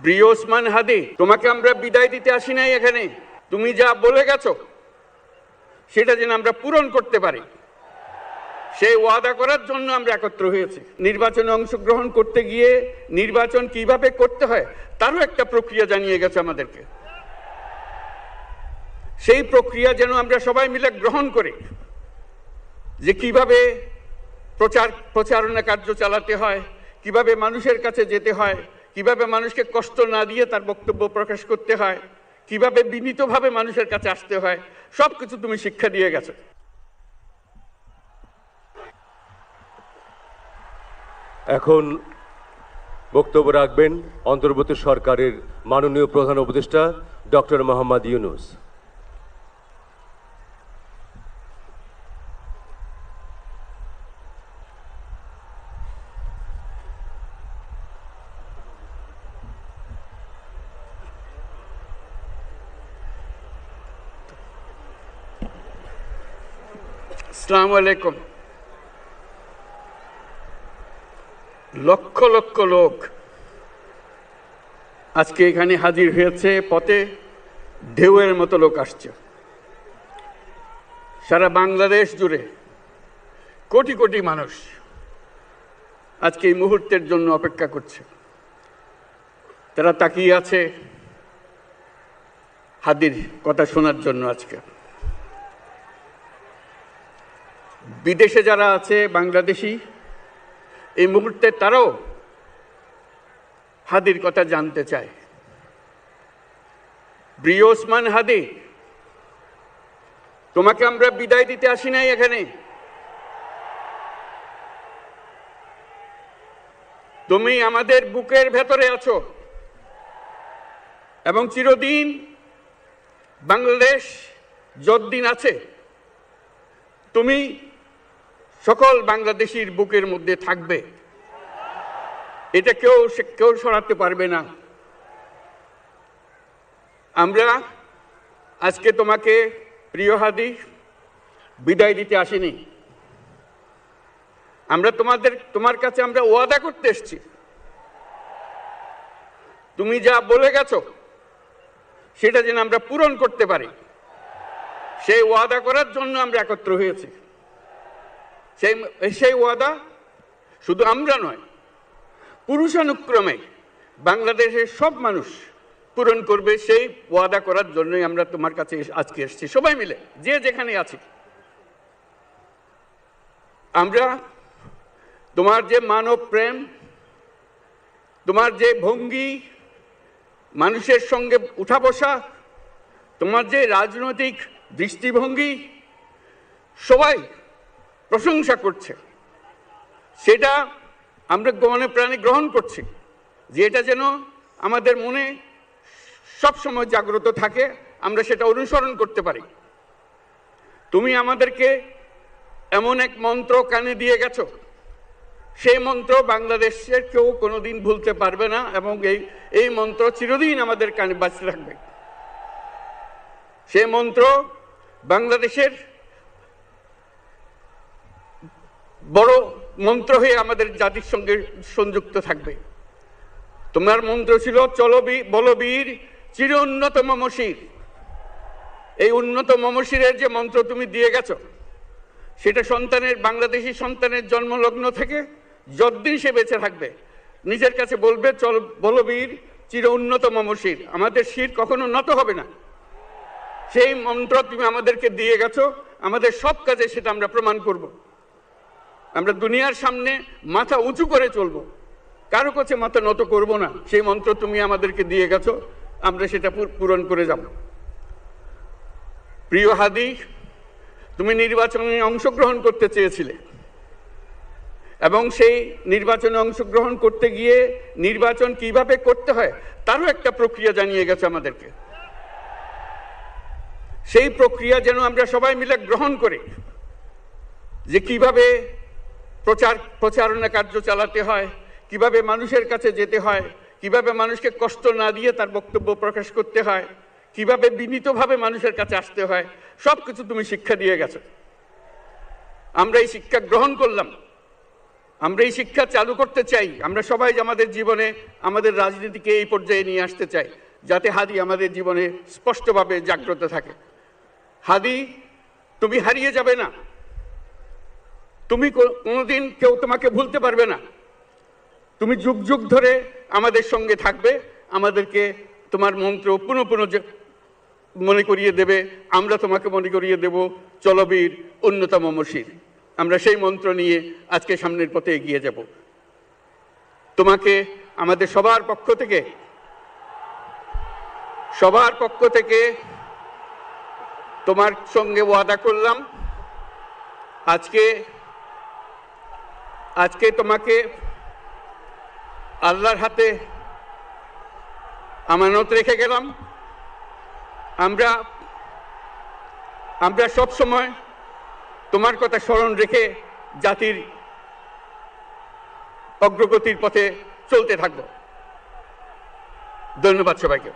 প্রিয় ওসমান হাদি, তোমাকে আমরা বিদায় দিতে আসি নাই এখানে। তুমি যা বলে গেছো সেটা যেন আমরা পূরণ করতে পারি, সেই ওয়াদা করার জন্য আমরা একত্র হয়েছি। নির্বাচনে অংশগ্রহণ করতে গিয়ে নির্বাচন কিভাবে করতে হয় তারও একটা প্রক্রিয়া জানিয়ে গেছে আমাদেরকে। সেই প্রক্রিয়া যেন আমরা সবাই মিলে গ্রহণ করি, যে কিভাবে প্রচারণা কার্য চালাতে হয়, কিভাবে মানুষের কাছে যেতে হয়, কিভাবে মানুষকে কষ্ট না দিয়ে তার বক্তব্য প্রকাশ করতে হয়, কিভাবে বিনীতভাবে মানুষের কাছে আসতে হয়, সবকিছু তুমি শিক্ষা দিয়ে গেছো। এখন বক্তব্য রাখবেন অন্তর্বর্তী সরকারের মাননীয় প্রধান উপদেষ্টা ডক্টর মোহাম্মদ ইউনূস। আসসালামু আলাইকুম। লক্ষ লক্ষ লোক আজকে এখানে হাজির হয়েছে, পথে ঢেউয়ের মতো লোক আসছে। সারা বাংলাদেশ জুড়ে কোটি কোটি মানুষ আজকে এই মুহূর্তের জন্য অপেক্ষা করছে। তারা তাকিয়ে আছে হাদির কথা শোনার জন্য। আজকে বিদেশে যারা আছে বাংলাদেশি, এই মুহূর্তে তারাও হাদির কথা জানতে চায়। প্রিয় ওসমান হাদি, তোমাকে আমরা বিদায় দিতে আসি নাই এখানে। তুমি আমাদের বুকের ভেতরে আছো এবং চিরদিন বাংলাদেশ যতদিন আছে তুমি সকল বাংলাদেশির বুকের মধ্যে থাকবে। এটা কেউ সরাতে পারবে না। আমরা আজকে তোমাকে প্রিয় হাদি বিদায় দিতে আসিনি। আমরা তোমার কাছে আমরা ওয়াদা করতে এসেছি। তুমি যা বলে গেছো সেটা যেন আমরা পূরণ করতে পারি, সেই ওয়াদা করার জন্য আমরা একত্র হয়েছি। সেই ওয়াদা শুধু আমরা নয়, পুরুষানুক্রমে বাংলাদেশের সব মানুষ পূরণ করবে। সেই ওয়াদা করার জন্যই আমরা তোমার কাছে আজকে এসেছি, সবাই মিলে যে যেখানে আছি। আমরা তোমার যে মানব প্রেম, তোমার যে ভঙ্গি, মানুষের সঙ্গে উঠা বসা, তোমার যে রাজনৈতিক দৃষ্টিভঙ্গি, সবাই প্রশংসা করছে। সেটা আমরা মনে প্রাণে গ্রহণ করছি, যে এটা যেন আমাদের মনে সবসময় জাগ্রত থাকে, আমরা সেটা অনুসরণ করতে পারি। তুমি আমাদেরকে এমন এক মন্ত্র কানে দিয়ে গেছো, সেই মন্ত্র বাংলাদেশের কেউ কোনোদিন ভুলতে পারবে না এবং এই মন্ত্র চিরদিন আমাদের কানে বাঁচতে থাকবে। সেই মন্ত্র বাংলাদেশের বড় মন্ত্র হয়ে আমাদের জাতির সঙ্গে সংযুক্ত থাকবে। তোমার মন্ত্র ছিল চলো বলবীর চির উন্নত মমশির। এই উন্নত মমশিরের যে মন্ত্র তুমি দিয়ে গেছো, সেটা বাংলাদেশি সন্তানের জন্মলগ্ন থেকে যতদিন সে বেঁচে থাকবে নিজের কাছে বলবে চলো বলবীর চির উন্নত মমশির, আমাদের শির কখনো নত হবে না। সেই মন্ত্র তুমি আমাদেরকে দিয়ে গেছো, আমাদের সব কাজে সেটা আমরা প্রমাণ করব। আমরা দুনিয়ার সামনে মাথা উঁচু করে চলবো, কারো কাছে মাথা নত করব না। সেই মন্ত্র তুমি আমাদেরকে দিয়ে গেছো, আমরা সেটা পূরণ করে যাব। প্রিয় হাদি, তুমি নির্বাচনে অংশগ্রহণ করতে চেয়েছিলে এবং সেই নির্বাচনে অংশগ্রহণ করতে গিয়ে নির্বাচন কিভাবে করতে হয় তারও একটা প্রক্রিয়া জানিয়ে গেছে আমাদেরকে। সেই প্রক্রিয়া যেন আমরা সবাই মিলে গ্রহণ করি, যে কিভাবে প্রচারণা কার্য চালাতে হয়, কিভাবে মানুষের কাছে যেতে হয়, কিভাবে মানুষকে কষ্ট না দিয়ে তার বক্তব্য প্রকাশ করতে হয়, কিভাবে বিনীতভাবে মানুষের কাছে আসতে হয়, সবকিছু তুমি শিক্ষা দিয়ে গেছো। আমরা এই শিক্ষা গ্রহণ করলাম আমরা এই শিক্ষা চালু করতে চাই। আমরা সবাই আমাদের জীবনে আমাদের রাজনীতিকে এই পর্যায়ে নিয়ে আসতে চাই, যাতে হাদি আমাদের জীবনে স্পষ্টভাবে জাগ্রত থাকে। হাদি, তুমি হারিয়ে যাবে না, তুমি কোনোদিন কেউ তোমাকে ভুলতে পারবে না। তুমি যুগ যুগ ধরে আমাদের সঙ্গে থাকবে, আমাদেরকে তোমার মন্ত্র পুনঃ পুনঃ মনে করিয়ে দেবে, আমরা তোমাকে মনে করিয়ে দেব চলবীর অন্যতম মশির। আমরা সেই মন্ত্র নিয়ে আজকে সামনের পথে এগিয়ে যাব। তোমাকে আমাদের সবার পক্ষ থেকে তোমার সঙ্গে ওয়াদা করলাম, আজকে তোমাকে আল্লাহর হাতে আমানত রেখে গেলাম। আমরা সব সময় তোমার কথা স্মরণ রেখে জাতির অগ্রগতির পথে চলতে থাকব। ধন্যবাদ সবাইকে।